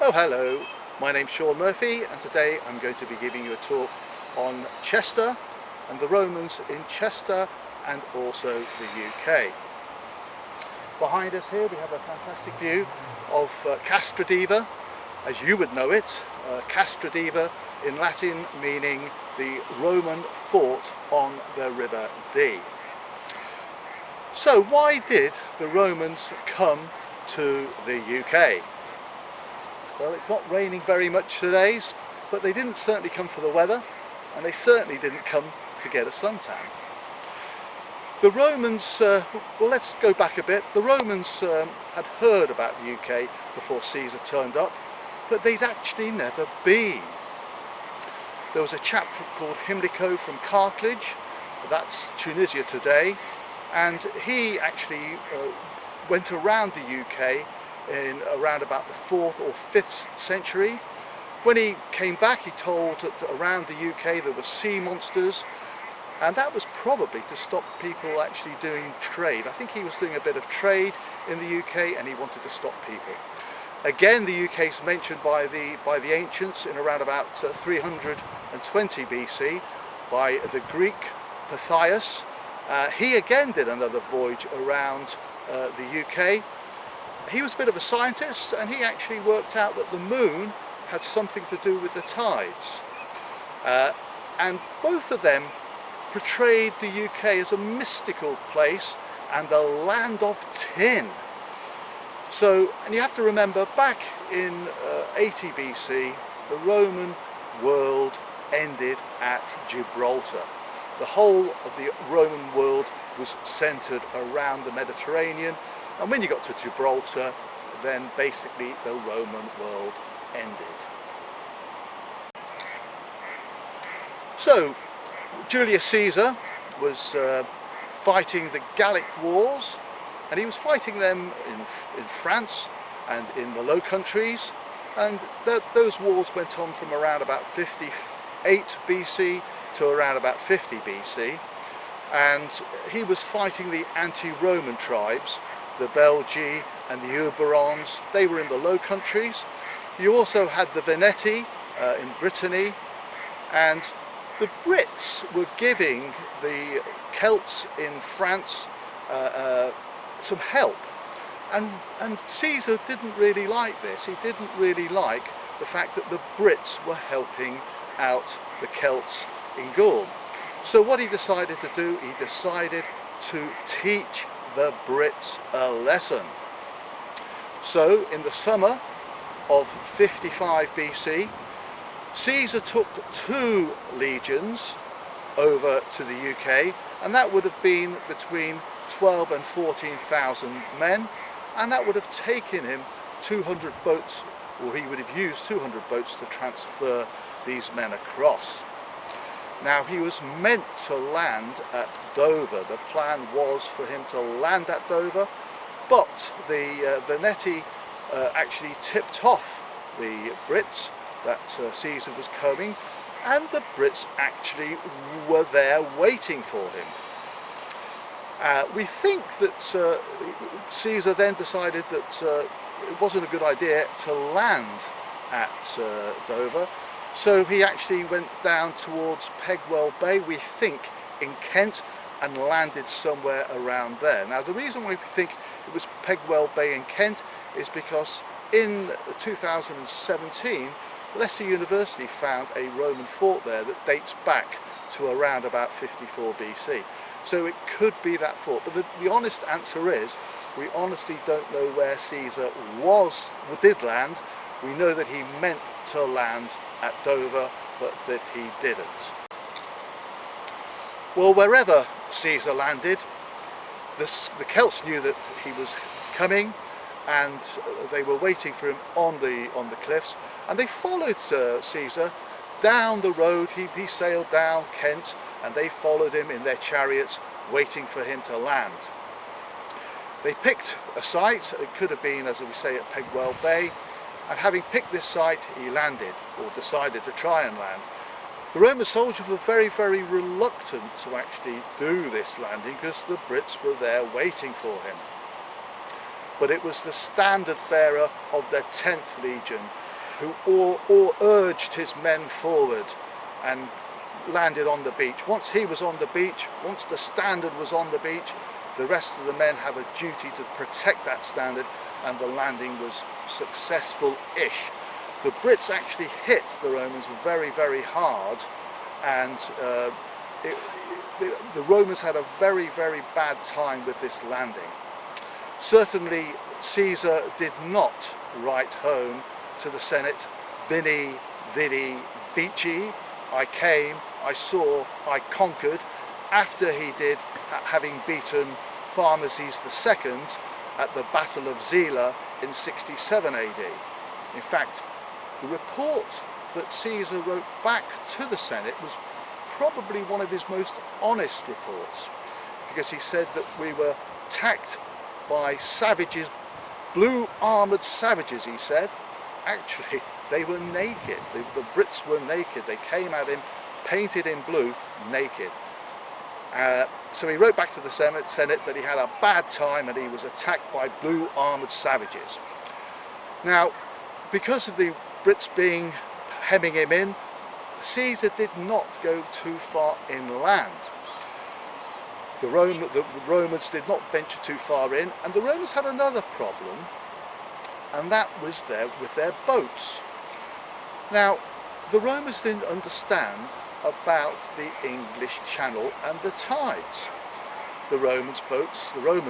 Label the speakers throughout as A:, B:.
A: Oh hello, my name's Shaun Murphy and today I'm going to be giving you a talk on Chester and the Romans in Chester and also the UK. Behind us here we have a fantastic view of Castra Diva, as you would know it. Castra Diva in Latin meaning the Roman fort on the River Dee. So why did the Romans come to the UK? Well, it's not raining very much today, but they didn't certainly come for the weather, and they certainly didn't come to get a suntan. The Romans, well, let's go back a bit. The Romans had heard about the UK before Caesar turned up, but they'd actually never been. There was a chap called Himlico from Carthage, that's Tunisia today, and he actually went around the UK in around about the 4th or 5th century. When he came back, he told that around the UK there were sea monsters, and that was probably to stop people actually doing trade. I think he was doing a bit of trade in the UK and he wanted to stop people. Again, the UK is mentioned by the ancients in around about 320 BC by the Greek Pythias. He again did another voyage around the UK. He was a bit of a scientist and he actually worked out that the moon had something to do with the tides. And both of them portrayed the UK as a mystical place and a land of tin. So, and you have to remember, back in 80 BC, the Roman world ended at Gibraltar. The whole of the Roman world was centered around the Mediterranean, and when you got to Gibraltar, then basically the Roman world ended. So Julius Caesar was fighting the Gallic Wars, and he was fighting them in France and in the Low Countries, and those wars went on from around about 58 BC to around about 50 BC, and he was fighting the anti-Roman tribes, the Belgi and the Eburons. They were in the Low Countries. You also had the Veneti in Brittany, and the Brits were giving the Celts in France some help, and Caesar didn't really like this. He didn't really like the fact that the Brits were helping out the Celts in Gaul. So what he decided to do, he decided to teach the Brits a lesson. So in the summer of 55 BC, Caesar took 2 legions over to the UK, and that would have been between 12 and 14,000 men, and that would have taken him 200 boats, or he would have used 200 boats to transfer these men across. Now, he was meant to land at Dover. The plan was for him to land at Dover, but the Veneti actually tipped off the Brits that Caesar was coming, and the Brits actually were there waiting for him. We think that Caesar then decided that it wasn't a good idea to land at Dover, so he actually went down towards Pegwell Bay, we think in Kent, and landed somewhere around there. Now, the reason why we think it was Pegwell Bay in Kent is because in 2017 Leicester University found a Roman fort there that dates back to around about 54 BC. So it could be that fort, but the honest answer is we honestly don't know where Caesar did land. We know that he meant to land at Dover, but that he didn't. Well, wherever Caesar landed, the Celts knew that he was coming, and they were waiting for him on the cliffs, and they followed Caesar down the road. He sailed down Kent, and they followed him in their chariots, waiting for him to land. They picked a site. It could have been, as we say, at Pegwell Bay, and having picked this site, he landed, or decided to try and land. The Roman soldiers were very, very reluctant to actually do this landing because the Brits were there waiting for him. But it was the standard bearer of the 10th Legion who all urged his men forward and landed on the beach. Once he was on the beach, once the standard was on the beach, the rest of the men have a duty to protect that standard, and the landing was successful-ish. The Brits actually hit the Romans very, very hard, and the Romans had a very, very bad time with this landing. Certainly Caesar did not write home to the Senate, Vini, Vidi, Vici, I came, I saw, I conquered, after he did, having beaten Pharnaces II at the Battle of Zela in 67 AD. In fact, the report that Caesar wrote back to the Senate was probably one of his most honest reports, because he said that we were attacked by savages, blue armoured savages, he said. Actually, they were naked. The Brits were naked. They came at him painted in blue, naked. So he wrote back to the Senate that he had a bad time and he was attacked by blue armoured savages. Now, because of the Brits hemming him in, Caesar did not go too far inland. The Romans did not venture too far in, and the Romans had another problem, and that was with their boats. Now, the Romans didn't understand about the English Channel and the tides. The Romans' boats, were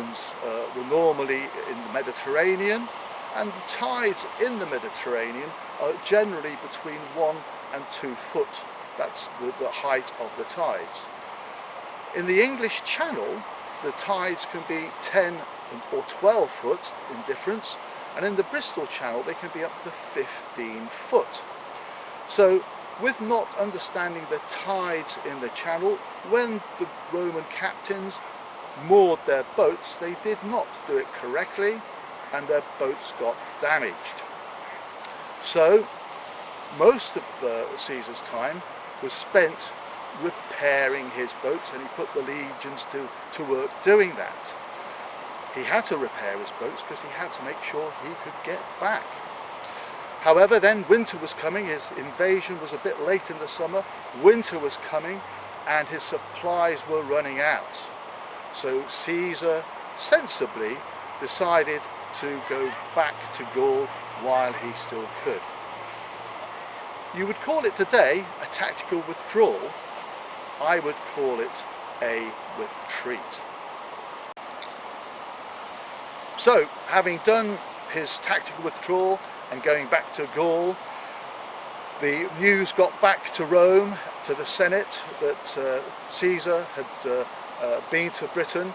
A: normally in the Mediterranean, and the tides in the Mediterranean are generally between 1 and 2 foot. That's the height of the tides. In the English Channel, the tides can be 10 or 12 foot in difference, and in the Bristol Channel they can be up to 15 foot. So, with not understanding the tides in the channel, when the Roman captains moored their boats, they did not do it correctly, and their boats got damaged. So most of Caesar's time was spent repairing his boats, and he put the legions to work doing that. He had to repair his boats because he had to make sure he could get back. However, then winter was coming. His invasion was a bit late in the summer. Winter was coming and his supplies were running out. So Caesar sensibly decided to go back to Gaul while he still could. You would call it today a tactical withdrawal. I would call it a retreat. So, having done his tactical withdrawal and going back to Gaul, the news got back to Rome, to the Senate, that Caesar had been to Britain,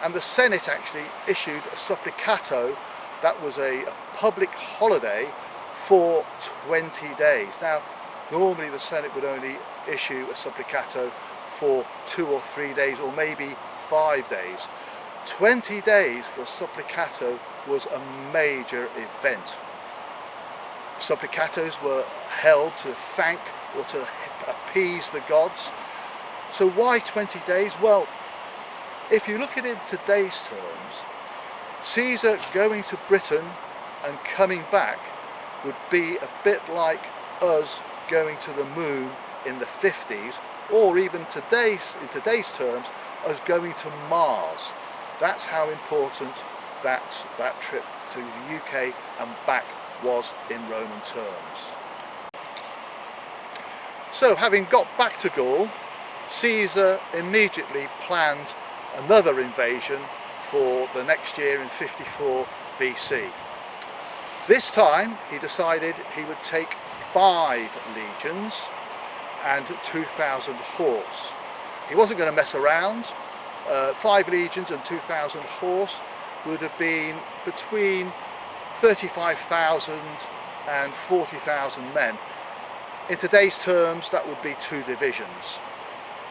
A: and the Senate actually issued a supplicato that was a public holiday for 20 days. Now, normally the Senate would only issue a supplicato for 2 or 3 days, or maybe 5 days. 20 days for a supplicato was a major event. Supplicatos were held to thank or to appease the gods. So why 20 days? Well, if you look at it in today's terms, Caesar going to Britain and coming back would be a bit like us going to the moon in the 50s, or even in today's terms, us going to Mars. That's how important that trip to the UK and back was in Roman terms. So, having got back to Gaul, Caesar immediately planned another invasion for the next year in 54 BC. This time he decided he would take 5 legions and 2,000 horse. He wasn't going to mess around. 5 legions and 2,000 horse would have been between 35,000 and 40,000 men. In today's terms, that would be 2 divisions.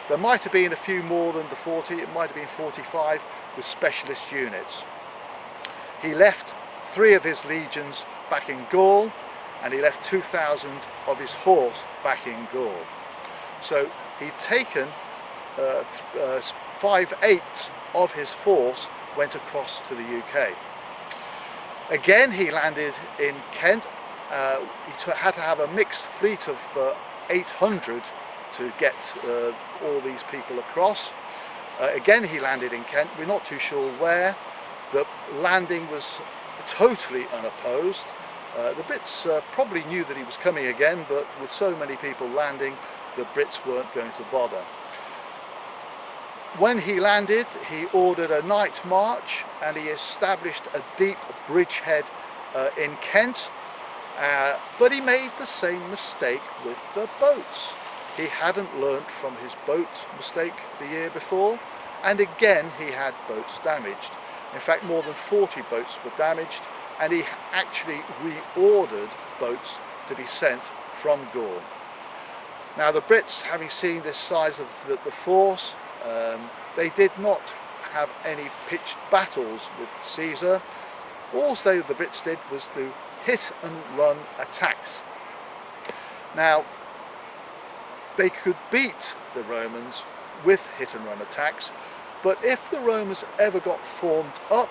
A: There might have been a few more than the 40, it might have been 45 with specialist units. He left 3 of his legions back in Gaul, and he left 2,000 of his horse back in Gaul. So he'd taken 5/8 of his force went across to the UK. Again, he landed in Kent, had to have a mixed fleet of 800 to get all these people across. Again, he landed in Kent. We're not too sure where. The landing was totally unopposed. The Brits probably knew that he was coming again, but with so many people landing, the Brits weren't going to bother. When he landed, he ordered a night march and he established a deep bridgehead in Kent, but he made the same mistake with the boats. He hadn't learnt from his boat mistake the year before, and again he had boats damaged. In fact, more than 40 boats were damaged, and he actually reordered boats to be sent from Gorn. Now the Brits, having seen this size of the force, they did not have any pitched battles with Caesar. All the Brits did was do hit and run attacks. Now they could beat the Romans with hit and run attacks, but if the Romans ever got formed up,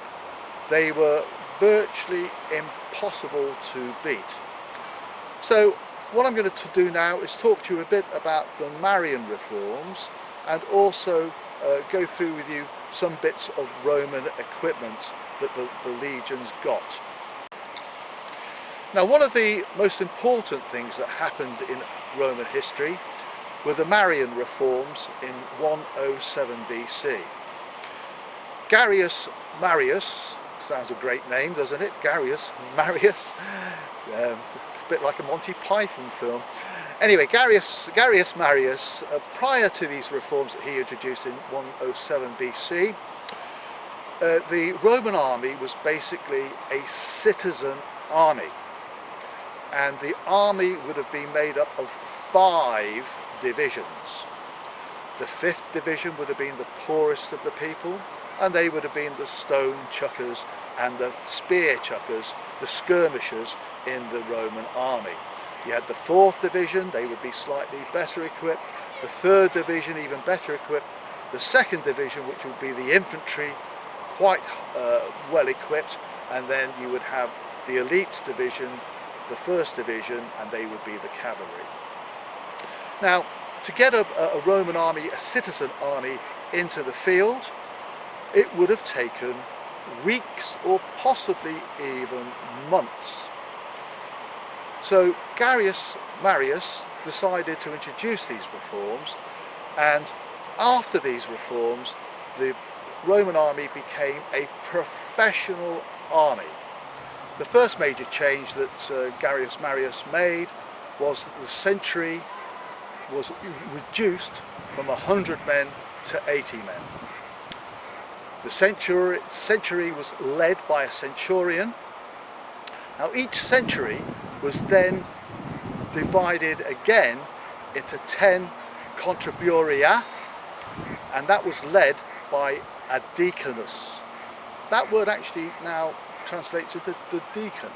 A: they were virtually impossible to beat. So what I'm going to do now is talk to you a bit about the Marian reforms, and also go through with you some bits of Roman equipment that the legions got. Now, one of the most important things that happened in Roman history were the Marian reforms in 107 BC. Gaius Marius, sounds a great name, doesn't it? Gaius Marius, a bit like a Monty Python film. Anyway, Gaius Marius, prior to these reforms that he introduced in 107 BC, the Roman army was basically a citizen army, and the army would have been made up of 5 divisions. The 5th division would have been the poorest of the people, and they would have been the stone chuckers and the spear chuckers, the skirmishers in the Roman army. You had the 4th division, they would be slightly better equipped. The 3rd division, even better equipped. The 2nd division, which would be the infantry, quite well equipped. And then you would have the elite division, the 1st division, and they would be the cavalry. Now, to get a Roman army, a citizen army, into the field, it would have taken weeks or possibly even months. So Gaius Marius decided to introduce these reforms, and after these reforms the Roman army became a professional army. The first major change that Gaius Marius made was that the century was reduced from 100 men to 80 men. The century was led by a centurion. Now each century was then divided again into 10 contriburia, and that was led by a deaconus. That word actually now translates into the deacon.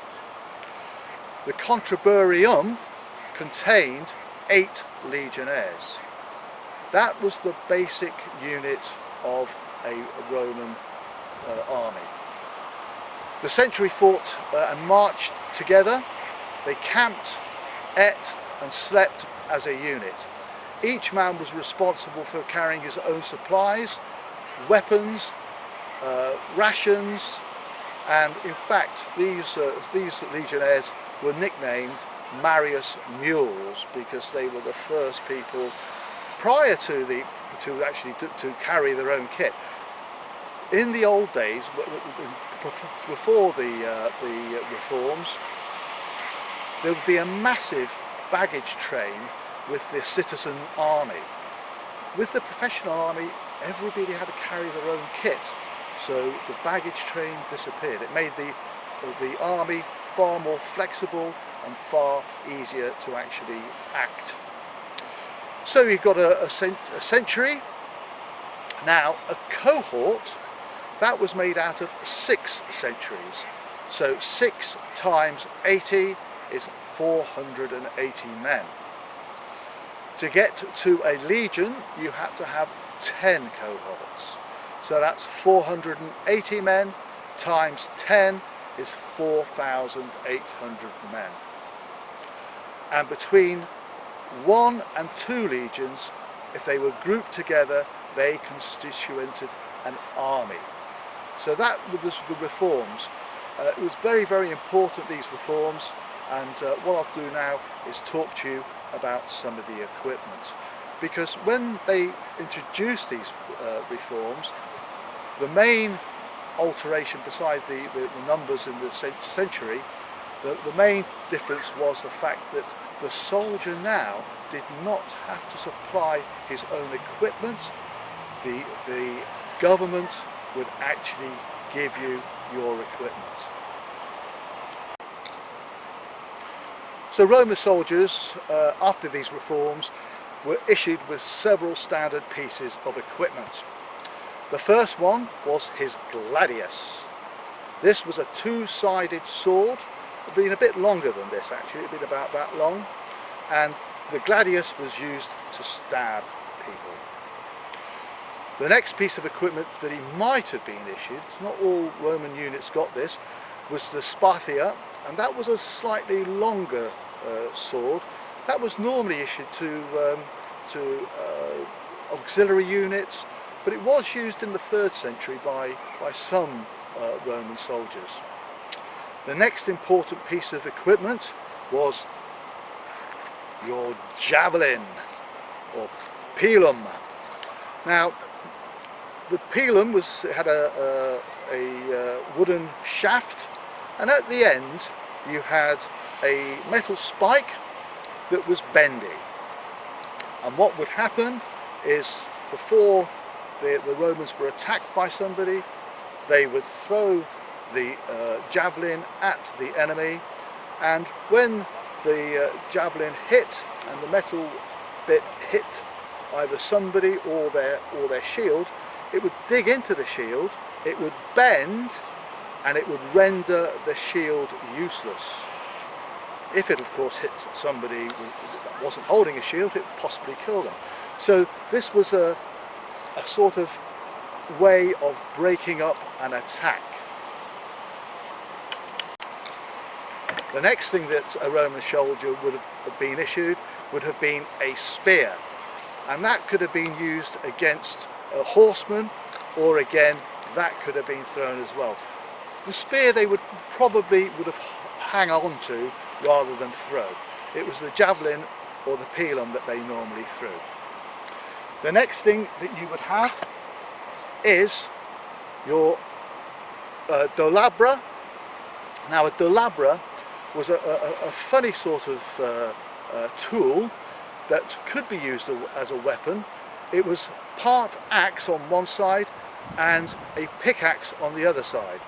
A: The contriburium contained 8 legionnaires. That was the basic unit of a Roman army. The century fought and marched together. They camped, ate and slept as a unit. Each man was responsible for carrying his own supplies, weapons, rations, and in fact these legionnaires were nicknamed Marius Mules because they were the first people prior to to carry their own kit. In the old days, before the reforms, there would be a massive baggage train with the citizen army. With the professional army, everybody had to carry their own kit, so the baggage train disappeared. It made the army far more flexible and far easier to actually act. So you've got a century. Now a cohort, that was made out of 6 centuries. So 6 times 80 is 480 men. To get to a legion, you had to have 10 cohorts. So that's 480 men times 10 is 4,800 men. and between 1 and 2 legions, if they were grouped together, they constituted an army. So that was the reforms. It was very, very important, these reforms, and what I'll do now is talk to you about some of the equipment. Because when they introduced these reforms, the main alteration, besides the numbers in the century, the main difference was the fact that the soldier now did not have to supply his own equipment. The government would actually give you your equipment. So Roman soldiers, after these reforms, were issued with several standard pieces of equipment. The first one was his gladius. This was a two-sided sword. It had been a bit longer than this actually, it had been about that long, and the gladius was used to stab people. The next piece of equipment that he might have been issued, not all Roman units got this, was the spathia, and that was a slightly longer sword. That was normally issued to auxiliary units, but it was used in the 3rd century by some Roman soldiers. The next important piece of equipment was your javelin, or pilum. Now, the pilum had a wooden shaft, and at the end you had a metal spike that was bendy. And what would happen is, before the Romans were attacked by somebody, they would throw the javelin at the enemy, and when the javelin hit and the metal bit hit either somebody or their shield, it would dig into the shield, it would bend, and it would render the shield useless. If it of course hit somebody that wasn't holding a shield, it would possibly kill them. So this was a sort of way of breaking up an attack. The next thing that a Roman soldier would have been issued would have been a spear, and that could have been used against a horseman, or again that could have been thrown as well. The spear they would have hang on to rather than throw. It was the javelin or the pilum that they normally threw. The next thing that you would have is your dolabra. Now a dolabra was a funny sort of tool that could be used as a weapon. It was part axe on one side and a pickaxe on the other side.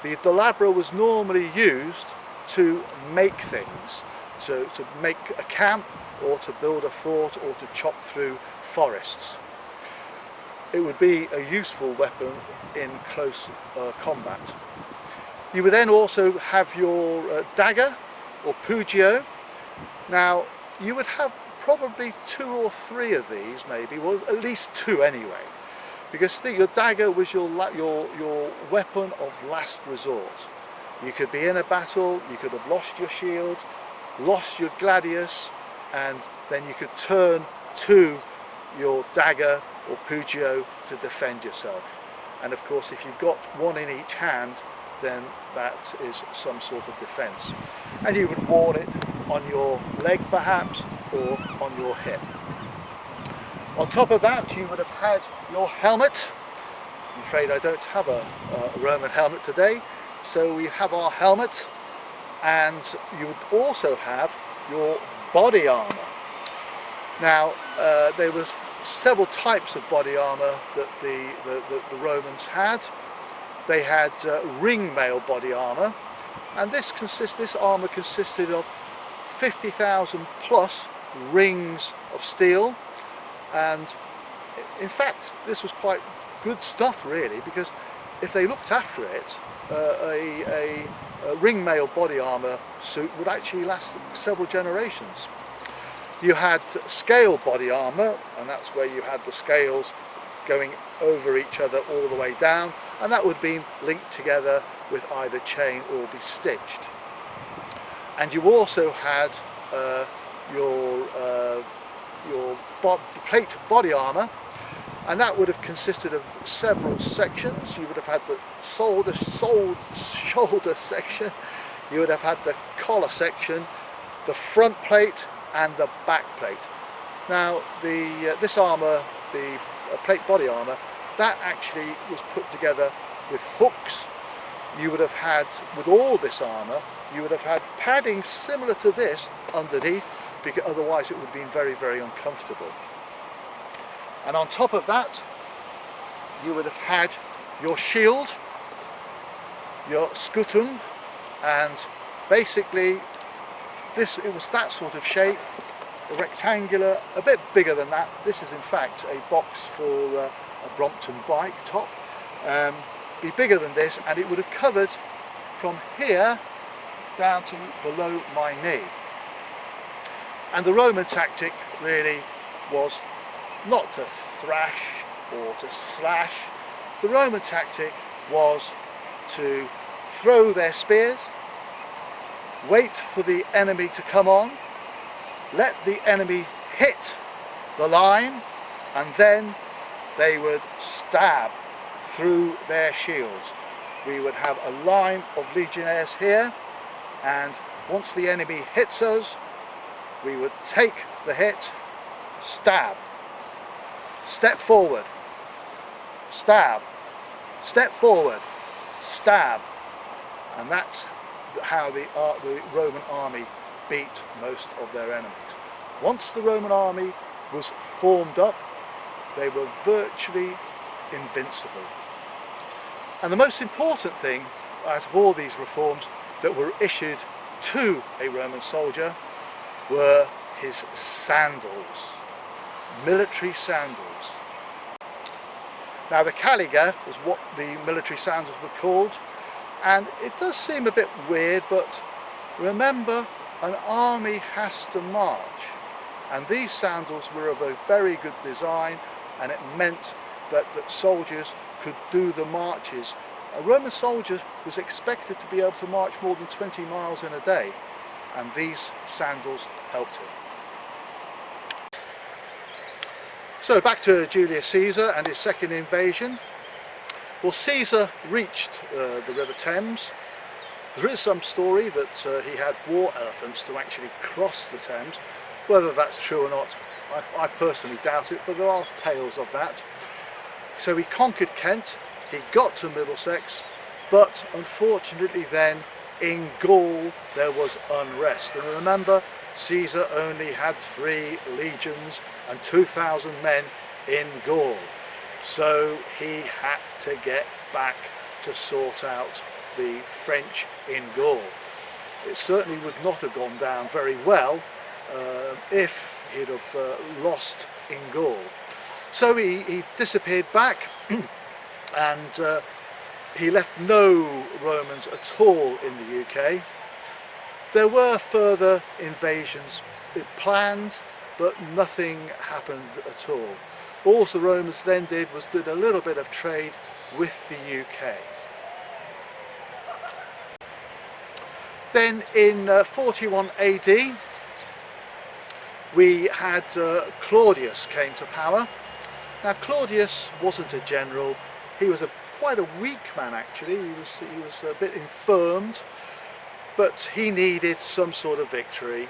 A: The dolabra was normally used to make things, to make a camp, or to build a fort, or to chop through forests. It would be a useful weapon in close combat. You would then also have your dagger, or pugio. Now you would have probably 2 or 3 of these, maybe, well at least 2 anyway, because your dagger was your weapon of last resort. You could be in a battle, you could have lost your shield, lost your gladius, and then you could turn to your dagger or pugio to defend yourself. And of course, if you've got one in each hand, then that is some sort of defense. And you would ward it on your leg perhaps, or on your hip. On top of that, you would have had your helmet. I'm afraid I don't have a Roman helmet today, so we have our helmet, and you would also have your body armour. Now there was several types of body armour that the Romans had. They had ring mail body armour, and this armour consisted of 50,000 plus rings of steel, and in fact this was quite good stuff really, because if they looked after it, a ring mail body armour suit would actually last several generations. You had scale body armour, and that's where you had the scales going over each other all the way down, and that would be linked together with either chain or be stitched. And you also had your plate body armour, and that would have consisted of several sections. You would have had the shoulder section, you would have had the collar section, the front plate and the back plate. Now this armour, the plate body armour, that actually was put together with hooks. You would have had, with all this armour, you would have had padding similar to this underneath, because otherwise it would have been very, very uncomfortable. And on top of that, you would have had your shield, your scutum, and basically it was that sort of shape, a rectangular, a bit bigger than that. This is in fact a box for a Brompton bike top. Be bigger than this, and it would have covered from here down to below my knee. And the Roman tactic really was not to thrash or to slash. The Roman tactic was to throw their spears, wait for the enemy to come on, let the enemy hit the line, and then they would stab through their shields. We would have a line of legionnaires here, and once the enemy hits us, we would take the hit, stab, step forward, stab, step forward, stab, and that's how the Roman army beat most of their enemies. Once the Roman army was formed up, they were virtually invincible. And the most important thing out of all these reforms that were issued to a Roman soldier were his sandals, military sandals. Now the caliga was what the military sandals were called, and it does seem a bit weird, but remember, an army has to march, and these sandals were of a very good design, and it meant that soldiers could do the marches. A Roman soldier was expected to be able to march more than 20 miles in a day, and these sandals helped him. So back to Julius Caesar and his second invasion. Well, Caesar reached the River Thames. There is some story that he had war elephants to actually cross the Thames. Whether that's true or not, I personally doubt it, but there are tales of that. So he conquered Kent, he got to Middlesex, but unfortunately then in Gaul there was unrest. And remember, Caesar only had 3 legions and 2,000 men in Gaul. So he had to get back to sort out the French in Gaul. It certainly would not have gone down very well if he'd have lost in Gaul. So he disappeared back and he left no Romans at all in the UK. There were further invasions planned, but nothing happened at all. All the Romans then did a little bit of trade with the UK. Then in 41 AD, we had Claudius came to power. Now Claudius wasn't a general, he was quite a weak man actually, he was a bit infirmed, but he needed some sort of victory,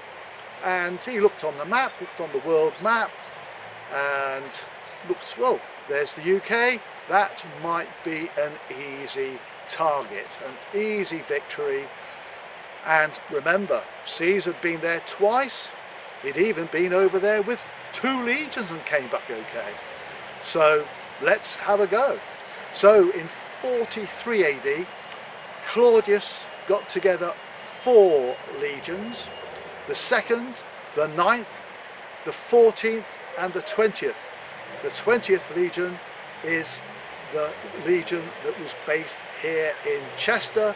A: and he looked on the map, looked on the world map, and looked, well, there's the UK, that might be an easy target, an easy victory. And remember, Caesar had been there twice, he'd even been over there with 2 legions and came back okay. So let's have a go. So in 43 AD, Claudius got together 4 legions, the 2nd, the 9th, the 14th and the 20th. The 20th legion is the legion that was based here in Chester,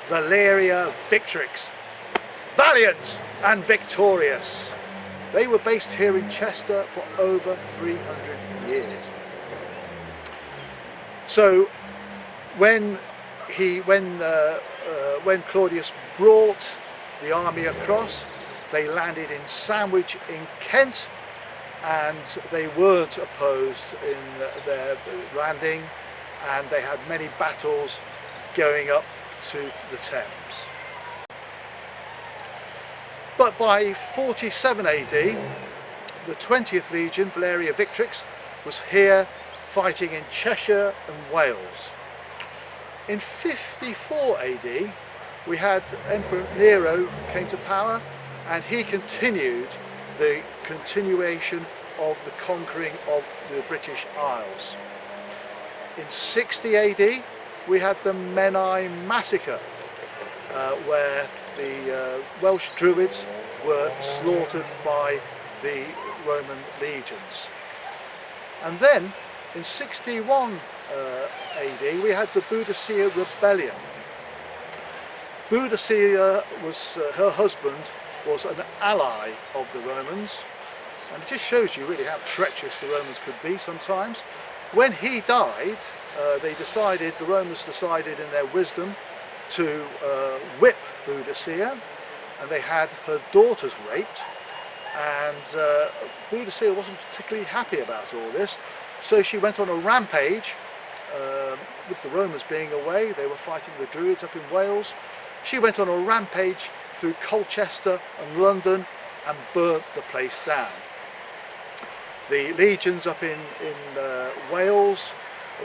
A: Valeria Victrix, valiant and victorious. They were based here in Chester for over 300 years. So when Claudius brought the army across, They landed in Sandwich in Kent, and they weren't opposed in their landing, and they had many battles going up to the Thames. But by 47 AD, the 20th Legion, Valeria Victrix, was here fighting in Cheshire and Wales. In 54 AD, we had Emperor Nero came to power, and he continued the continuation of the conquering of the British Isles. In 60 AD, we had the Menai Massacre, where the Welsh Druids were slaughtered by the Roman legions. And then in 61 AD, we had the Boudicca rebellion. Boudicca was, her husband was an ally of the Romans, and it just shows you really how treacherous the Romans could be sometimes. When he died, the Romans decided in their wisdom to whip Boudicca, and they had her daughters raped, and Boudicca wasn't particularly happy about all this, so she went on a rampage. With the Romans being away, they were fighting the Druids up in Wales. She went on a rampage through Colchester and London and burnt the place down. The legions up in Wales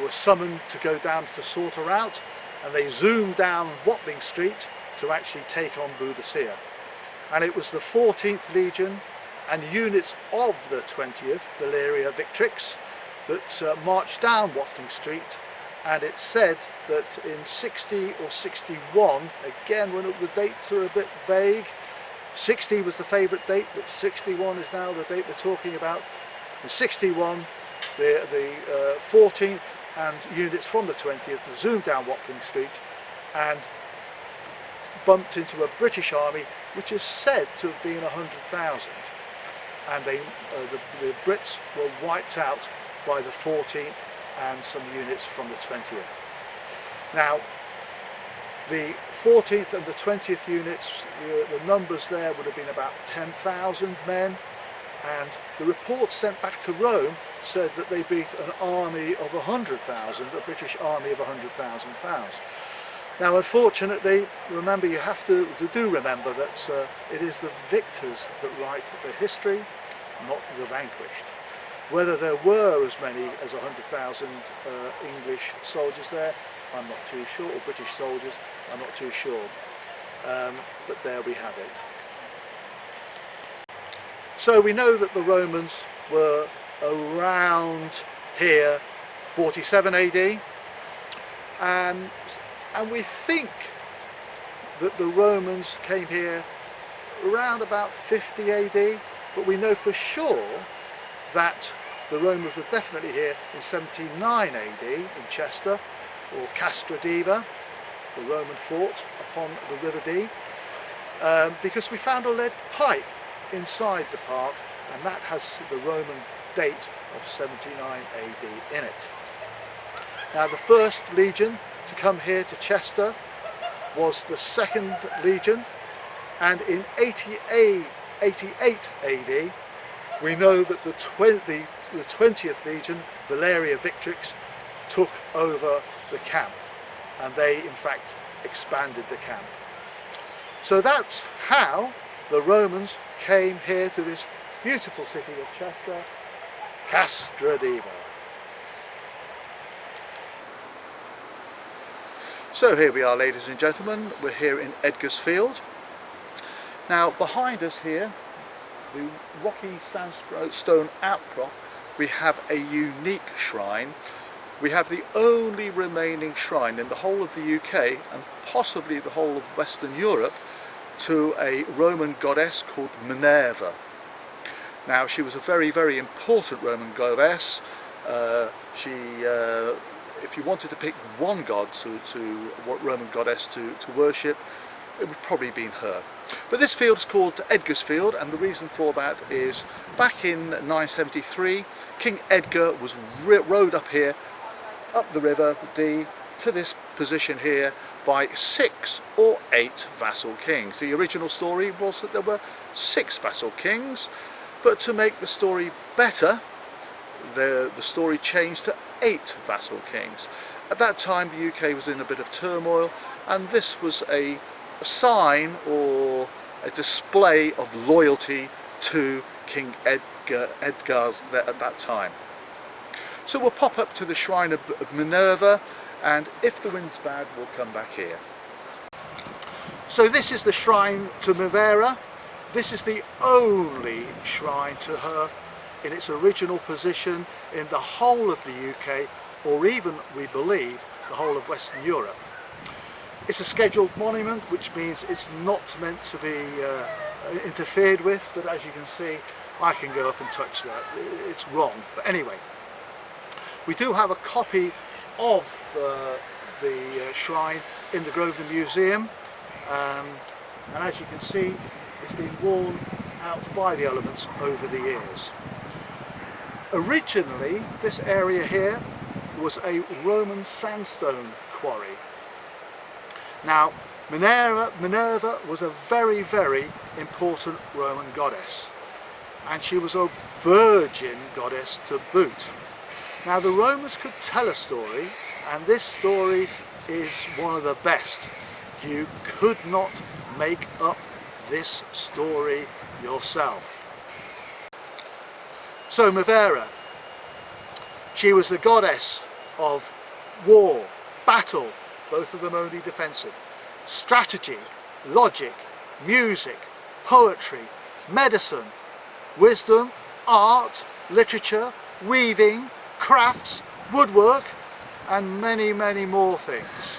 A: were summoned to go down to sort her out, and they zoomed down Watling Street to actually take on Boudicca. And it was the 14th Legion and units of the 20th, Valeria Victrix, that marched down Watling Street. And it's said that in 60 or 61, again the dates are a bit vague, 60 was the favourite date, but 61 is now the date they're talking about. In 61, the 14th and units from the 20th zoomed down Watling Street and bumped into a British army which is said to have been 100,000. And the Brits were wiped out by the 14th and some units from the 20th. Now, the 14th and the 20th units, the numbers there would have been about 10,000 men, and the report sent back to Rome said that they beat an army of 100,000, a British army of 100,000 pounds. Now, unfortunately, remember, you have to remember that it is the victors that write the history, not the vanquished. Whether there were as many as 100,000 English soldiers there, I'm not too sure, or British soldiers, I'm not too sure. But there we have it. So we know that the Romans were around here 47 AD, and we think that the Romans came here around about 50 AD, but we know for sure that the Romans were definitely here in 79 AD in Chester, or Castra Diva, the Roman fort upon the River Dee, because we found a lead pipe inside the park, and that has the Roman date of 79 AD in it. Now, the first legion to come here to Chester was the 2nd Legion, and in 88 AD we know that the 20th Legion, Valeria Victrix, took over the camp, and they in fact expanded the camp. So that's how the Romans came here to this beautiful city of Chester, Castra Diva. So here we are, ladies and gentlemen, we're here in Edgarsfield. Now, behind us here, the rocky sandstone outcrop, we have a unique shrine. We have the only remaining shrine in the whole of the UK, and possibly the whole of Western Europe, to a Roman goddess called Minerva. Now, she was a very, very important Roman goddess. If you wanted to pick one god Roman goddess to worship, it would probably been her. But this field is called Edgarsfield, and the reason for that is back in 973, King Edgar was rode up here, up the River Dee, to this position here by 6 or 8 vassal kings. The original story was that there were 6 vassal kings, but to make the story better, the story changed to 8 vassal kings. At that time the UK was in a bit of turmoil, and this was a sign or a display of loyalty to King Edgar at that time. So we'll pop up to the shrine of Minerva, and if the wind's bad we'll come back here. So this is the shrine to Minerva. This is the only shrine to her in its original position in the whole of the UK, or even, we believe, the whole of Western Europe. It's a scheduled monument, which means it's not meant to be interfered with, but as you can see, I can go up and touch that. It's wrong. But anyway, we do have a copy of the shrine in the Grosvenor Museum, and as you can see, it's been worn out by the elements over the years. Originally, this area here was a Roman sandstone quarry. Now, Minerva was a very, very important Roman goddess, and she was a virgin goddess to boot. Now, the Romans could tell a story, and this story is one of the best. You could not make up this story yourself. So Minerva, she was the goddess of war, battle, both of them only defensive, strategy, logic, music, poetry, medicine, wisdom, art, literature, weaving, crafts, woodwork, and many, many more things.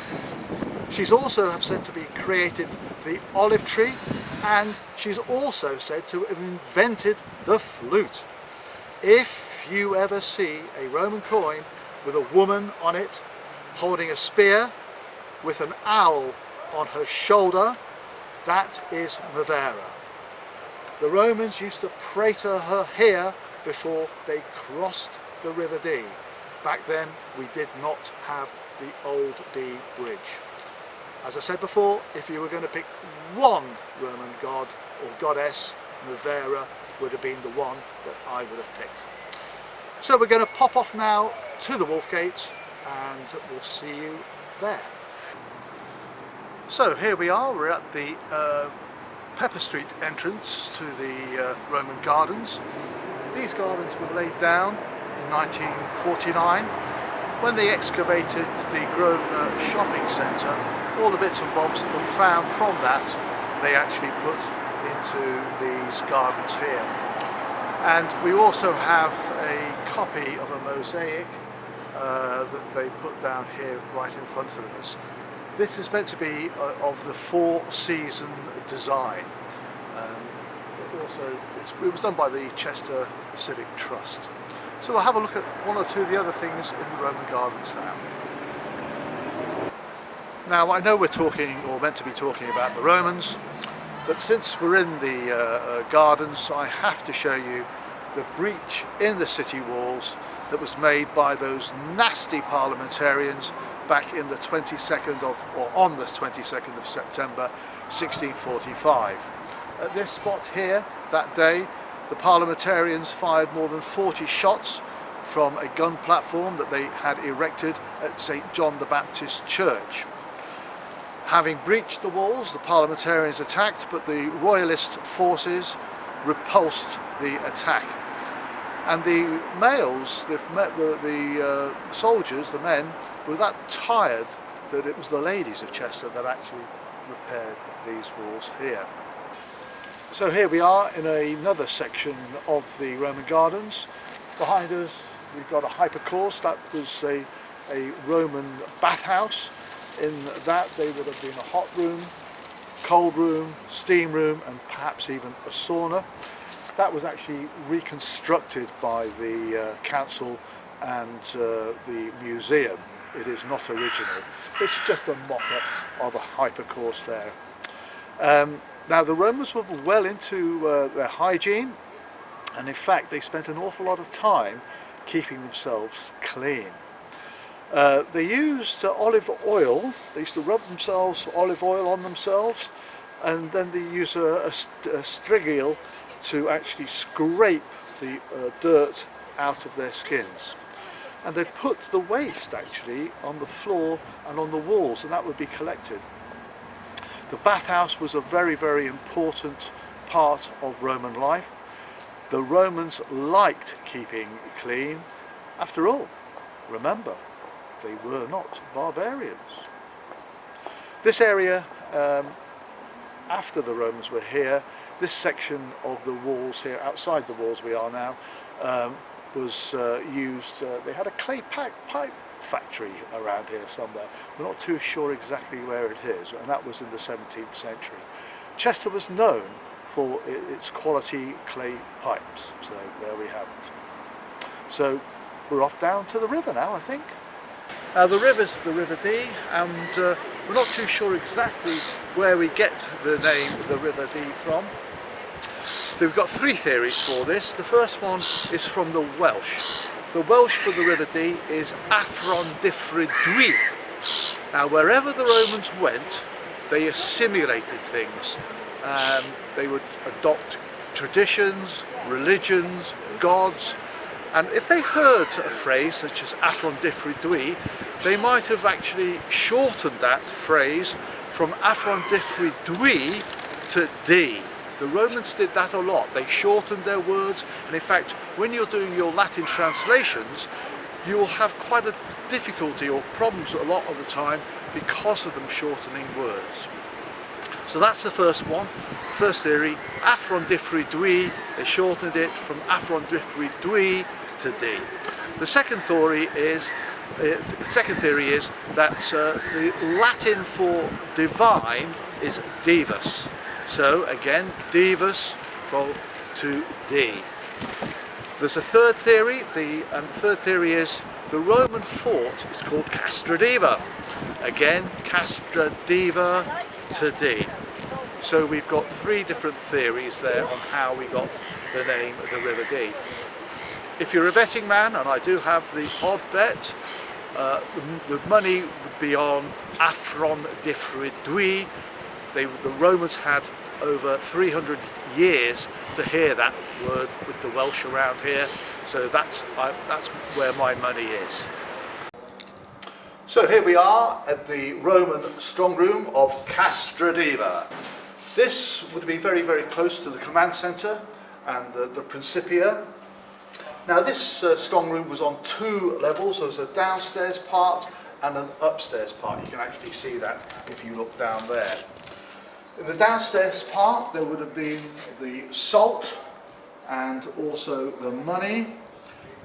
A: She's also said to be created the olive tree, and she's also said to have invented the flute. If you ever see a Roman coin with a woman on it holding a spear with an owl on her shoulder, that is Minerva. The Romans used to pray to her here before they crossed the River Dee. Back then we did not have the old Dee Bridge. As I said before, if you were going to pick one Roman god or goddess, Minerva would have been the one that I would have picked. So we're going to pop off now to the Wolf Gate, and we'll see you there. So here we are, we're at the Pepper Street entrance to the Roman gardens. These gardens were laid down in 1949 when they excavated the Grosvenor shopping centre. All the bits and bobs that they found from that they actually put into these gardens here. And we also have a copy of a mosaic that they put down here right in front of us. This is meant to be of the four-season design. It was done by the Chester Civic Trust. So we'll have a look at one or two of the other things in the Roman gardens now. Now, I know we're talking, or meant to be talking, about the Romans, but since we're in the gardens, I have to show you the breach in the city walls that was made by those nasty parliamentarians back in the 22nd of, or on the 22nd of September 1645. At this spot here, that day, the parliamentarians fired more than 40 shots from a gun platform that they had erected at St. John the Baptist Church. Having breached the walls, the parliamentarians attacked, but the royalist forces repulsed the attack. And the males, the soldiers, the men, were that tired that it was the ladies of Chester that actually repaired these walls here. So here we are in another section of the Roman gardens. Behind us we've got a hypocaust. That was a Roman bathhouse. In that they would have been a hot room, cold room, steam room, and perhaps even a sauna. That was actually reconstructed by the council and the museum. It is not original. It's just a mock-up of a hypocaust there. Now the Romans were well into their hygiene, and in fact they spent an awful lot of time keeping themselves clean. They used olive oil. They used to rub themselves olive oil on themselves, and then they use a strigil to actually scrape the dirt out of their skins. And they'd put the waste actually on the floor and on the walls, and that would be collected. The bathhouse was a very, very important part of Roman life. The Romans liked keeping clean. After all, remember, they were not barbarians. This area, after the Romans were here, this section of the walls here, outside the walls we are now, was used. They had a clay pipe factory around here somewhere. We're not too sure exactly where it is, and that was in the 17th century. Chester was known for its quality clay pipes, so there we have it. So we're off down to the river now, I think. Now the river's the River Dee, and we're not too sure exactly where we get the name the River Dee from. So we've got three theories for this. The first one is from the Welsh. The Welsh for the River Dee is Affron-dyffryn-Dwy. Now wherever the Romans went, they assimilated things. They would adopt traditions, religions, gods, and if they heard a phrase such as Affron-dyffryn-Dwy, they might have actually shortened that phrase from Affron-dyffryn-Dwy to Dee. The Romans did that a lot. They shortened their words, and in fact, when you're doing your Latin translations, you will have quite a difficulty or problems a lot of the time because of them shortening words. So that's the first one. First theory, Affron-dyffryn-Dwy, they shortened it from Affron-dyffryn-Dwy to Dee. The second theory is that the Latin for divine is divus. So again, divus to Dee. There's a third theory, and the third theory is the Roman fort is called Castra Diva. Again, Castra Diva to Dee. So we've got three different theories there on how we got the name of the River Dee. If you're a betting man, and I do have the odd bet, the money would be on Affron-dyffryn-Dwy. The Romans had over 300 years to hear that word with the Welsh around here, so that's where my money is. So here we are at the Roman strong room of Castra Diva. This would be very, very close to the command centre and the Principia. Now this strong room was on two levels. There was a downstairs part and an upstairs part. You can actually see that if you look down there. In the downstairs part there would have been the salt and also the money.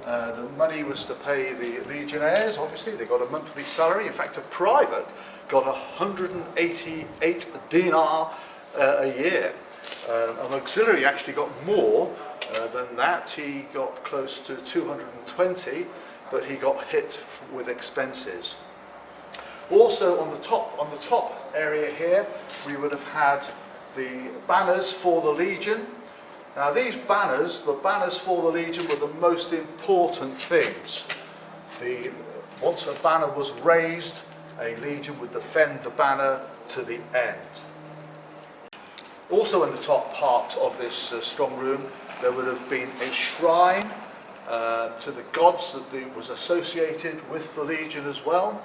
A: The money was to pay the legionnaires, obviously. They got a monthly salary. In fact, a private got 188 dinar a year. An auxiliary actually got more than that. He got close to 220, but he got hit with expenses. Also on the top area here, we would have had the banners for the legion. Now these banners, the banners for the legion, were the most important things. Once a banner was raised, a legion would defend the banner to the end. Also in the top part of this strong room, there would have been a shrine to the gods that was associated with the legion as well.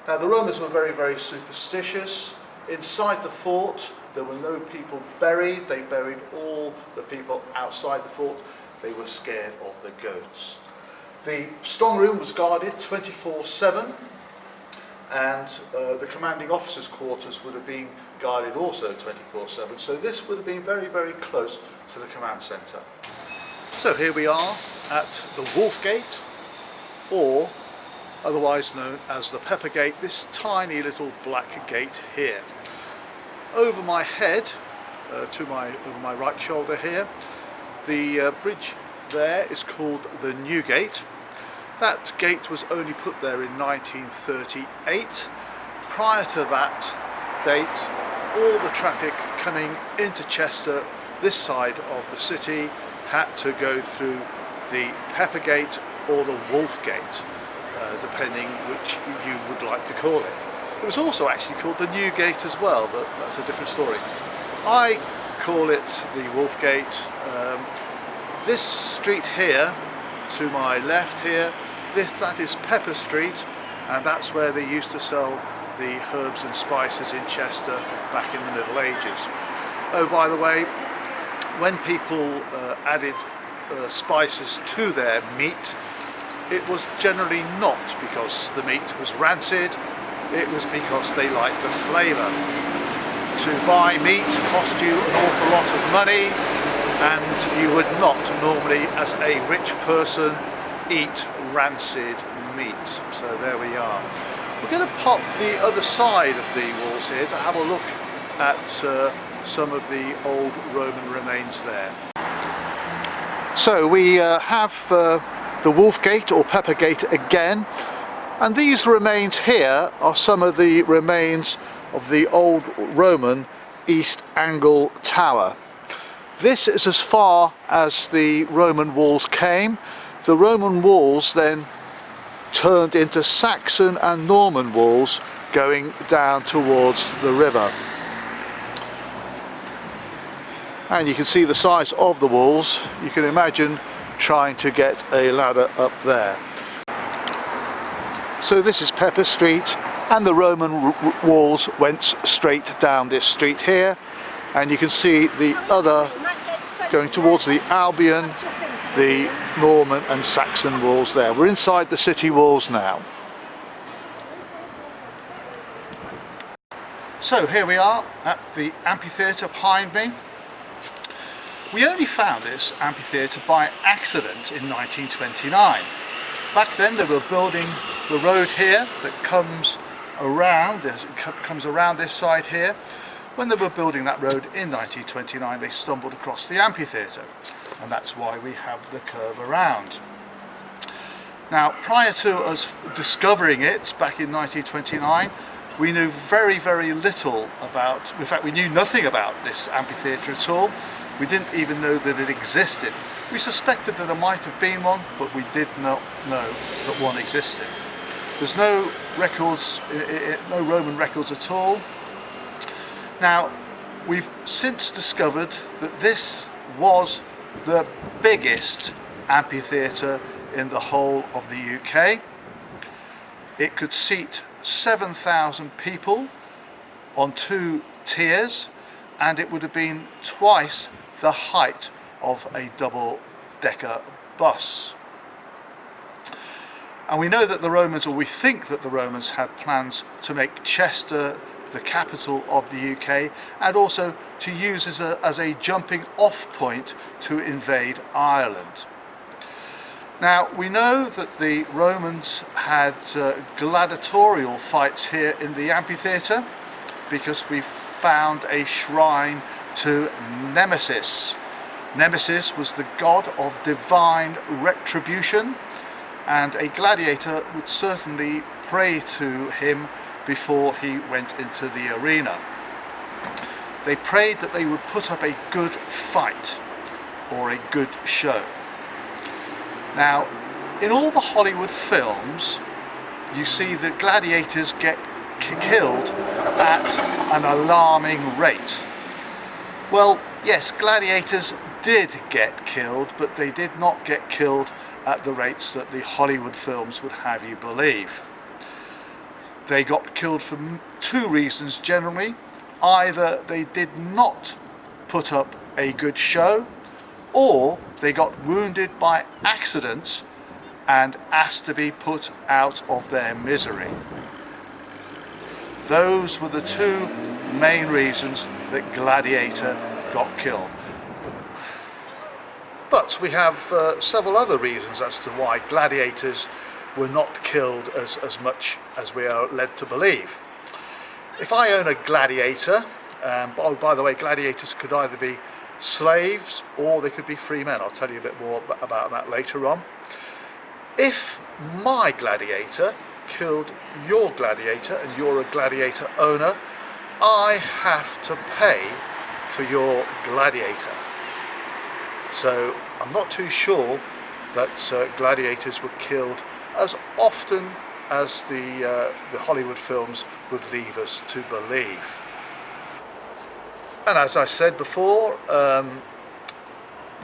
A: Now the Romans were very, very superstitious. Inside the fort there were no people buried. They buried all the people outside the fort. They were scared of the goats. The strong room was guarded 24/7, and the commanding officer's quarters would have been guarded also 24/7. So this would have been very, very close to the command centre. So here we are at the Wolf Gate, or otherwise known as the Pepper Gate, this tiny little black gate here. Over my head, over my right shoulder here, the bridge there is called the New Gate. That gate was only put there in 1938. Prior to that date, all the traffic coming into Chester, this side of the city, had to go through the Pepper Gate or the Wolf Gate. depending which you would like to call it. It was also actually called the New Gate as well, but that's a different story. I call it the Wolf Gate. This street here, to my left here, that is Pepper Street, and that's where they used to sell the herbs and spices in Chester back in the Middle Ages. Oh, by the way, when people added spices to their meat, it was generally not because the meat was rancid, it was because they liked the flavour. To buy meat cost you an awful lot of money, and you would not normally, as a rich person, eat rancid meat. So there we are. We're going to pop the other side of the walls here to have a look at some of the old Roman remains there. So we have the Wolf Gate or Pepper Gate again, and these remains here are some of the remains of the old Roman East Angle Tower. This is as far as the Roman walls came. The Roman walls then turned into Saxon and Norman walls going down towards the river. And you can see the size of the walls. You can imagine trying to get a ladder up there. So this is Pepper Street, and the Roman walls went straight down this street here, and you can see the other going towards the Albion, the Norman and Saxon walls there. We're inside the city walls now. So here we are at the amphitheatre behind me. We only found this amphitheatre by accident in 1929. Back then they were building the road here that comes around this side here. When they were building that road in 1929, they stumbled across the amphitheatre, and that's why we have the curve around. Now, prior to us discovering it back in 1929, we knew very, very little about, in fact we knew nothing about this amphitheatre at all. We didn't even know that it existed. We suspected that there might have been one, but we did not know that one existed. There's no records, no Roman records at all. Now, we've since discovered that this was the biggest amphitheatre in the whole of the UK. It could seat 7,000 people on 2 tiers, and it would have been twice the height of a double-decker bus. And we know that the Romans, or we think that the Romans, had plans to make Chester the capital of the UK, and also to use as a jumping off point to invade Ireland. Now, we know that the Romans had gladiatorial fights here in the amphitheatre, because we found a shrine to Nemesis. Nemesis was the god of divine retribution, and a gladiator would certainly pray to him before he went into the arena. They prayed that they would put up a good fight or a good show. Now, in all the Hollywood films, you see the gladiators get killed at an alarming rate. Well, yes, gladiators did get killed, but they did not get killed at the rates that the Hollywood films would have you believe. They got killed for 2 reasons generally. Either they did not put up a good show, or they got wounded by accident and asked to be put out of their misery. Those were the 2 main reasons that Gladiator got killed. But we have several other reasons as to why gladiators were not killed as much as we are led to believe. If I own a gladiator, oh, by the way, gladiators could either be slaves or they could be free men. I'll tell you a bit more about that later on. If my gladiator killed your gladiator and you're a gladiator owner, I have to pay for your gladiator. So I'm not too sure that gladiators were killed as often as the Hollywood films would leave us to believe. And as I said before,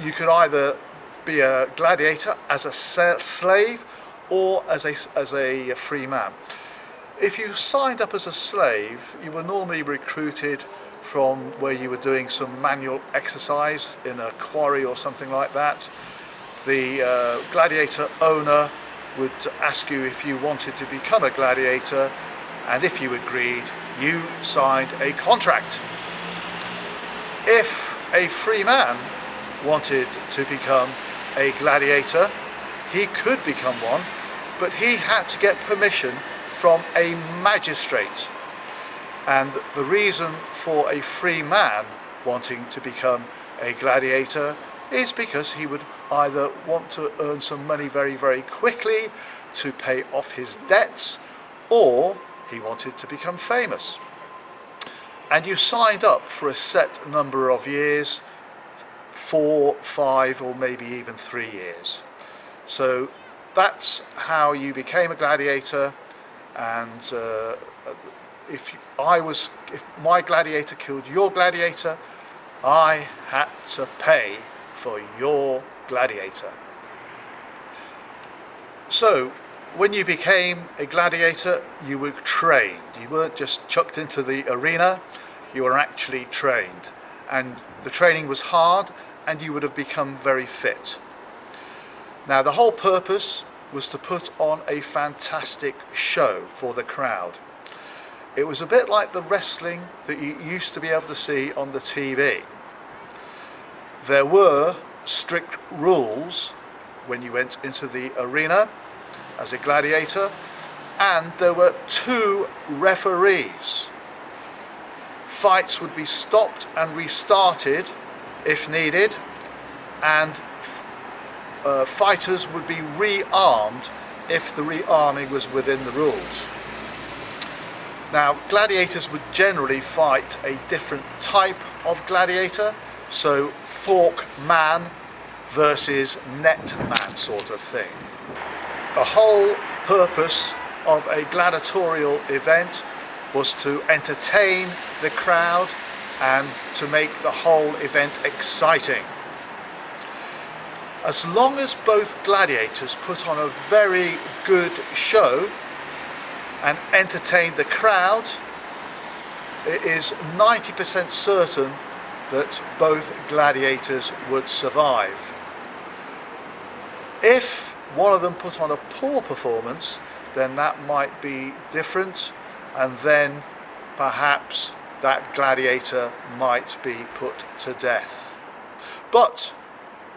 A: you could either be a gladiator as a slave or as a free man. If you signed up as a slave, you were normally recruited from where you were doing some manual exercise in a quarry or something like that. The gladiator owner would ask you if you wanted to become a gladiator, and if you agreed, you signed a contract. If a free man wanted to become a gladiator, he could become one, but he had to get permission from a magistrate. And the reason for a free man wanting to become a gladiator is because he would either want to earn some money very, very quickly to pay off his debts, or he wanted to become famous. And you signed up for a set number of years, 4, 5, or maybe even 3 years. So that's how you became a gladiator. And if my gladiator killed your gladiator, I had to pay for your gladiator. So when you became a gladiator, you were trained. You weren't just chucked into the arena, you were actually trained. And the training was hard, and you would have become very fit. Now, the whole purpose was to put on a fantastic show for the crowd. It was a bit like the wrestling that you used to be able to see on the TV. There were strict rules when you went into the arena as a gladiator, and there were 2 referees. Fights would be stopped and restarted if needed, and fighters would be rearmed if the rearming was within the rules. Now, gladiators would generally fight a different type of gladiator, so fork man versus net man sort of thing. The whole purpose of a gladiatorial event was to entertain the crowd and to make the whole event exciting. As long as both gladiators put on a very good show and entertained the crowd, it is 90% certain that both gladiators would survive. If one of them put on a poor performance, then that might be different, and then perhaps that gladiator might be put to death. But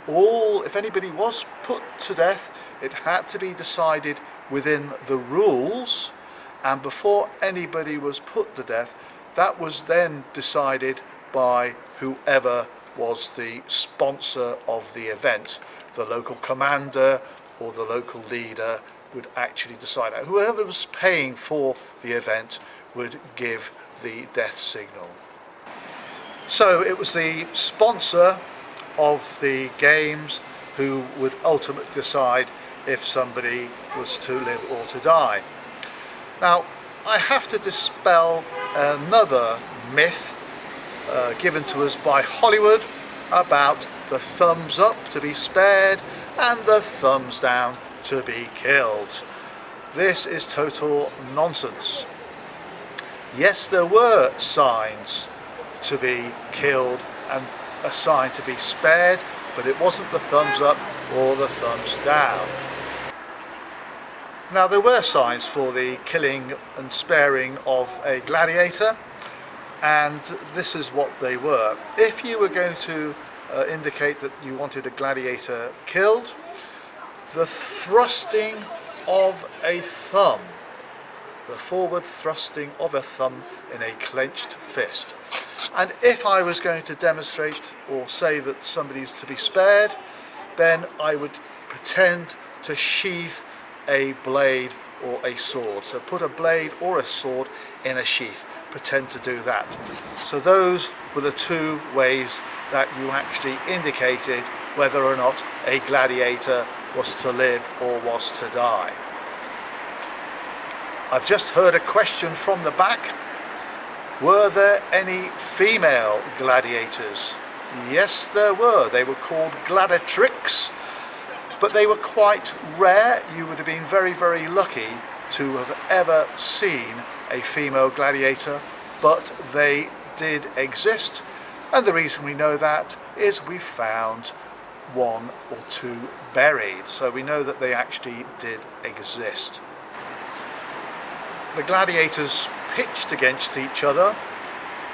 A: if anybody was put to death, it had to be decided within the rules, and before anybody was put to death, that was then decided by whoever was the sponsor of the event. The local commander or the local leader would actually decide that. Whoever was paying for the event would give the death signal. So it was the sponsor of the games who would ultimately decide if somebody was to live or to die. Now, I have to dispel another myth given to us by Hollywood about the thumbs up to be spared and the thumbs down to be killed. This is total nonsense. Yes, there were signs to be killed and a sign to be spared, but it wasn't the thumbs up or the thumbs down. Now, there were signs for the killing and sparing of a gladiator, and this is what they were. If you were going to indicate that you wanted a gladiator killed, the thrusting of a thumb, the forward thrusting of a thumb in a clenched fist. And if I was going to demonstrate or say that somebody's to be spared, then I would pretend to sheath a blade or a sword. So put a blade or a sword in a sheath, pretend to do that. So those were the 2 ways that you actually indicated whether or not a gladiator was to live or was to die. I've just heard a question from the back. Were there any female gladiators? Yes, there were. They were called gladiatrix, but they were quite rare. You would have been very, very lucky to have ever seen a female gladiator, but they did exist. And the reason we know that is we found one or two buried, so we know that they actually did exist. The gladiators pitched against each other,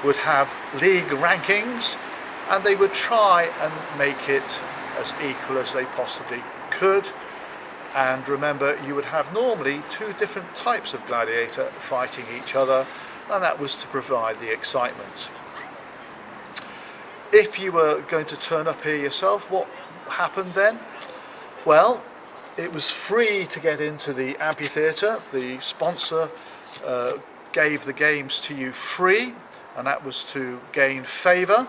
A: would have league rankings, and they would try and make it as equal as they possibly could. And remember, you would have normally two different types of gladiator fighting each other, and that was to provide the excitement. If you were going to turn up here yourself, what happened then? Well, it was free to get into the amphitheatre. The sponsor gave the games to you free, and that was to gain favour.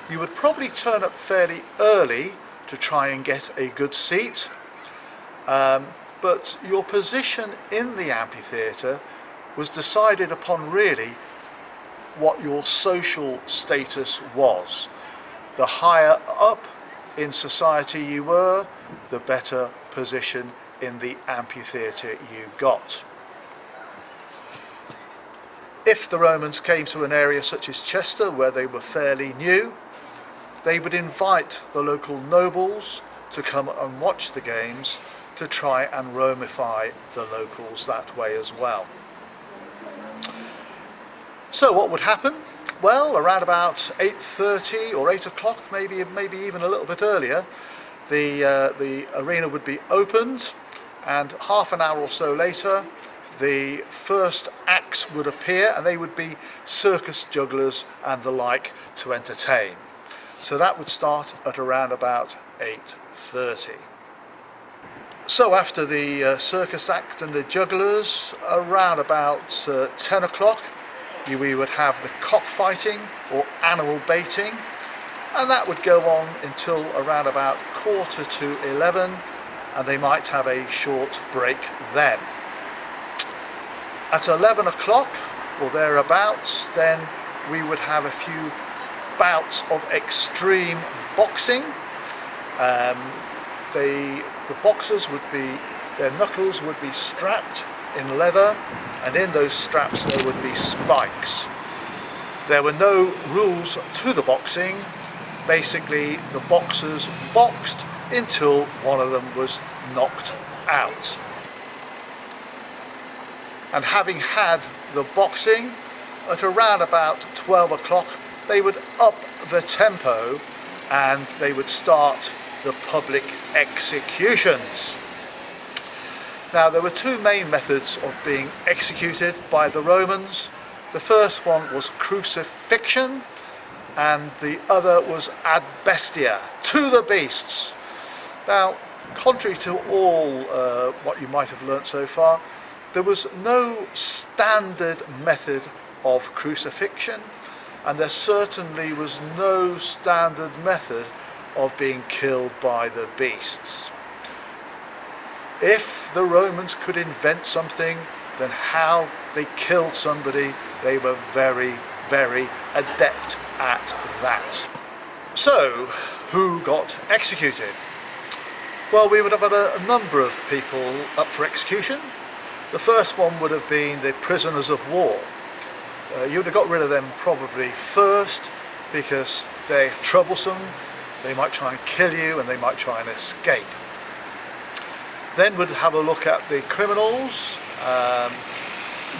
A: You would probably turn up fairly early to try and get a good seat, but your position in the amphitheatre was decided upon really what your social status was. The higher up in society you were, the better position in the amphitheatre you got. If the Romans came to an area such as Chester, where they were fairly new, they would invite the local nobles to come and watch the games to try and Romify the locals that way as well. So what would happen? Well, around about 8:30 or 8 o'clock, maybe even a little bit earlier, the arena would be opened, and half an hour or so later the first acts would appear, and they would be circus jugglers and the like to entertain. So that would start at around about 8:30. So after the circus act and the jugglers, around about 10 o'clock, we would have the cockfighting or animal baiting, and that would go on until around about 10:45, and they might have a short break then. At 11 o'clock or thereabouts, then we would have a few bouts of extreme boxing. The boxers would be, their knuckles would be strapped in leather, and in those straps there would be spikes. There were no rules to the boxing. Basically, the boxers boxed until one of them was knocked out. And having had the boxing, at around about 12 o'clock, they would up the tempo and they would start the public executions. Now, there were two main methods of being executed by the Romans. The first one was crucifixion, and the other was ad bestia, to the beasts. Now, contrary to all what you might have learnt so far, there was no standard method of crucifixion, and there certainly was no standard method of being killed by the beasts. If the Romans could invent something, then how they killed somebody, they were very, very adept at that. So, who got executed? Well, we would have had a number of people up for execution. The first one would have been the prisoners of war. You would have got rid of them probably first because they're troublesome, they might try and kill you, and they might try and escape. Then we'd have a look at the criminals.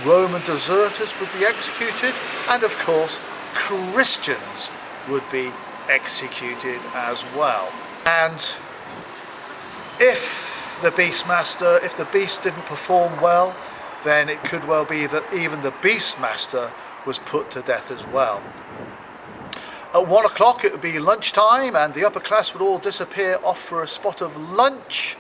A: Roman deserters would be executed, and of course Christians would be executed as well. And if the beast didn't perform well, then it could well be that even the beastmaster was put to death as well. At 1 o'clock it would be lunchtime, and the upper class would all disappear off for a spot of lunch.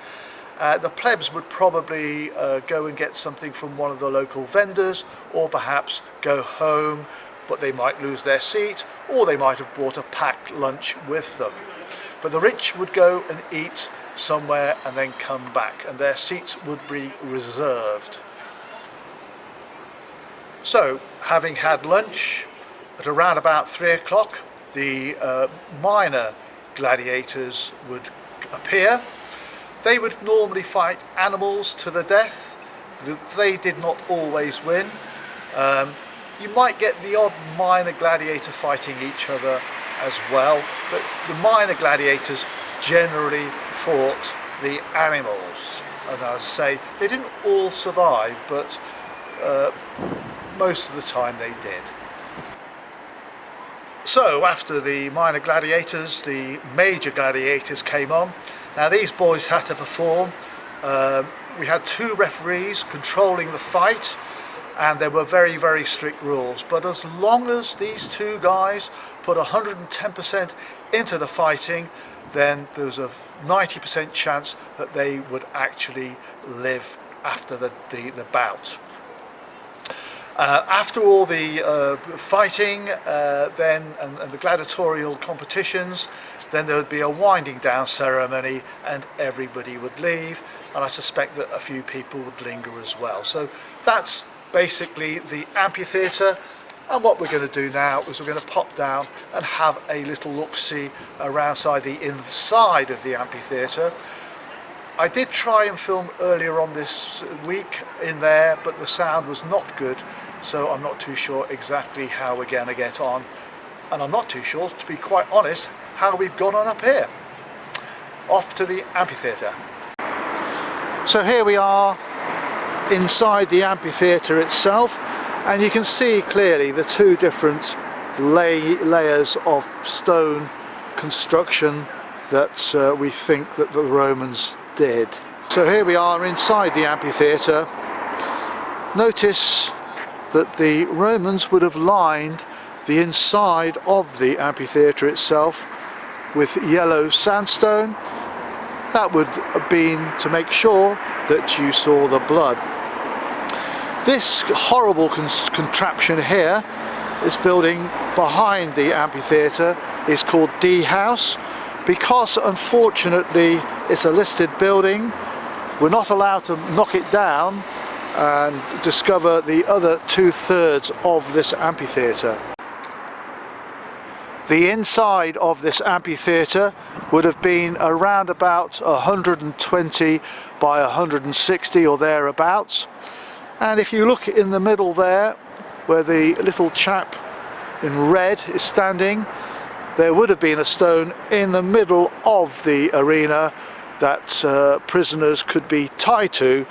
A: The plebs would probably go and get something from one of the local vendors, or perhaps go home, but they might lose their seat, or they might have brought a packed lunch with them. But the rich would go and eat somewhere and then come back, and their seats would be reserved. So, having had lunch, at around about 3 o'clock, the minor gladiators would appear. They would normally fight animals to the death. They did not always win. You might get the odd minor gladiator fighting each other as well, but the minor gladiators generally fought the animals. And as I say, they didn't all survive, but most of the time they did. So after the minor gladiators, the major gladiators came on. Now these boys had to perform. We had 2 referees controlling the fight, and there were very, very strict rules. But as long as these 2 guys put 110% into the fighting, then there was a 90% chance that they would actually live after the bout. After all the fighting then and the gladiatorial competitions, then there would be a winding down ceremony and everybody would leave, and I suspect that a few people would linger as well. So that's basically the amphitheatre, and what we're going to do now is we're going to pop down and have a little look-see around the inside of the amphitheatre. I did try and film earlier on this week in there, but the sound was not good, so I'm not too sure exactly how we're going to get on, and I'm not too sure, to be quite honest, how we've gone on up here. Off to the amphitheatre. So here we are inside the amphitheatre itself, and you can see clearly the 2 different layers of stone construction that we think that the Romans did. So here we are inside the amphitheatre. Notice that the Romans would have lined the inside of the amphitheatre itself with yellow sandstone. That would have been to make sure that you saw the blood. This horrible contraption here, this building behind the amphitheatre, is called D House. Because unfortunately it's a listed building, we're not allowed to knock it down and discover the other 2/3 of this amphitheatre. The inside of this amphitheatre would have been around about 120 by 160 or thereabouts, and if you look in the middle there where the little chap in red is standing, there would have been a stone in the middle of the arena that prisoners could be tied to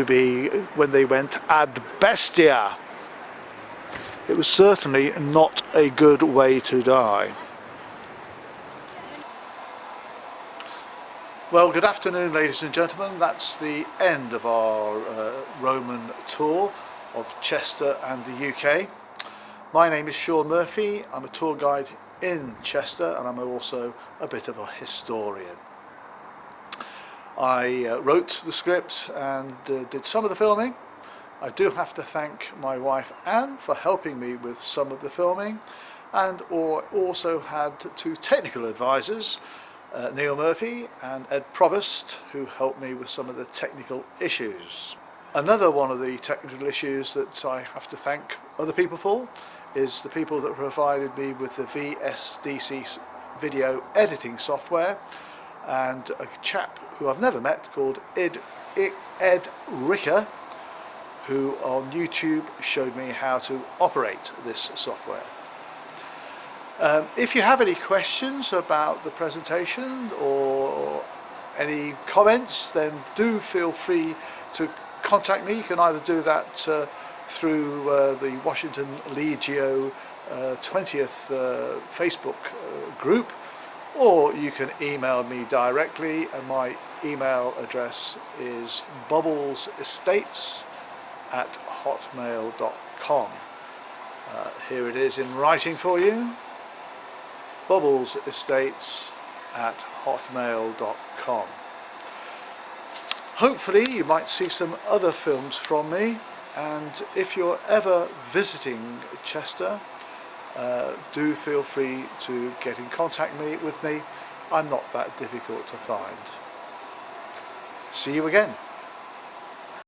A: be when they went ad bestia. It was certainly not a good way to die. Well, good afternoon, ladies and gentlemen. That's the end of our Roman tour of Chester and the UK. My name is Shaun Murphy. I'm a tour guide in Chester, and I'm also a bit of a historian. I wrote the script and did some of the filming. I do have to thank my wife Anne for helping me with some of the filming, and also had 2 technical advisors, Neil Murphy and Ed Provost, who helped me with some of the technical issues. Another one of the technical issues that I have to thank other people for is the people that provided me with the VSDC video editing software, and a chap who I've never met called Ed Ricker, who on YouTube showed me how to operate this software. If you have any questions about the presentation or any comments, then do feel free to contact me. You can either do that through the Washington Legio 20th Facebook group, or you can email me directly, and my email address is bubblesestates@hotmail.com. Here it is in writing for you, bubblesestates@hotmail.com. Hopefully you might see some other films from me, and if you're ever visiting Chester, do feel free to get in contact with me. I'm not that difficult to find. See you again.